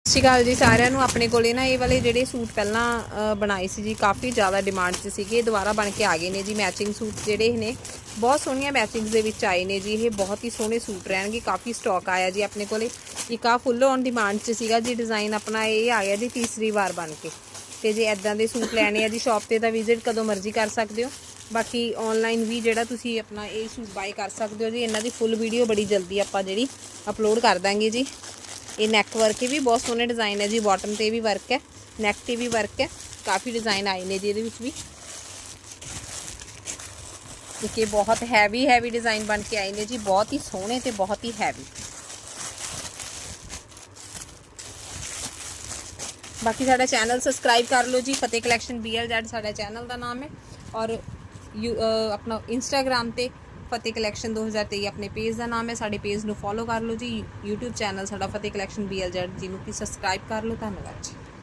ਸਤਿ ਸ਼੍ਰੀ ਅਕਾਲ ਜੀ ਸਾਰਿਆਂ ਨੂੰ। ਆਪਣੇ ਕੋਲੇ ਨਾ ਇਹ ਵਾਲੇ ਜਿਹੜੇ ਸੂਟ ਪਹਿਲਾਂ ਬਣਾਏ ਸੀ ਜੀ, ਕਾफ़ी ज़्यादा डिमांड 'ਚ ਸੀਗੇ, ਦੁਬਾਰਾ ਬਣ ਕੇ ਆ ਗਏ ਨੇ ਜੀ। ਮੈਚਿੰਗ ਸੂਟ ਜਿਹੜੇ ਨੇ ਬਹੁਤ ਸੋਹਣੀਆਂ ਮੈਚਿੰਗਸ ਦੇ ਵਿੱਚ ਆਏ ਨੇ ਜੀ। ਇਹ ਬਹੁਤ ਹੀ ਸੋਹਣੇ ਸੂਟ ਰਹਿਣਗੇ। ਕਾफ़ी ਸਟਾਕ ਆਇਆ ਜੀ ਆਪਣੇ ਕੋਲੇ। ਇੱਕ ਆ ਫੁੱਲ ਔਨ ਡਿਮਾਂਡ 'ਚ ਸੀਗਾ ਜੀ ਡਿਜ਼ਾਈਨ ਆਪਣਾ, ਇਹ ਆ ਗਿਆ ਜੀ ਤੀਸਰੀ ਵਾਰ ਬਣ ਕੇ। ਤੇ ਜੇ ਇੱਦਾਂ ਦੇ ਸੂਟ ਲੈਣੇ ਆ ਜੀ ਸ਼ॉप ਤੇ ਤਾਂ ਵਿਜ਼ਿਟ ਕਦੋਂ ਮਰਜ਼ੀ ਕਰ ਸਕਦੇ ਹੋ। ਬਾਕੀ ऑनलाइन भी ਜਿਹੜਾ ਤੁਸੀਂ ਆਪਣਾ ਇਹ ਸੂਟ ਬਾਏ ਕਰ ਸਕਦੇ ਹੋ ਜੀ। ਇਹਨਾਂ ਦੀ ਫੁੱਲ ਵੀਡੀਓ ਬੜੀ ਜਲਦੀ ਆਪਾਂ ਜਿਹੜੀ ਅਪਲੋਡ ਕਰ ਦਾਂਗੇ ਜੀ। ये नैक वर्क भी बहुत सोहने डिज़ाइन है जी। बॉटम ते भी वर्क है, नैक ते भी वर्क है। काफ़ी डिज़ाइन आए ने जी ये भी। एक ये बहुत हैवी डिज़ाइन बन के आए ने जी, बहुत ही सोहने ते बहुत ही हैवी। बाकी साडा चैनल सबसक्राइब कर लो जी। फतेह कलैक्शन BLZ साडा चैनल का नाम है। और अपना इंस्टाग्राम ते फतेह कलैक्शन 2023 अपने पेज का नाम है। साडे पेज नूं फॉलो कर लो जी। यूट्यूब चैनल साडा फतेह कलैक्शन BLZ जी नूं सबसक्राइब कर लो। धन्यवाद जी।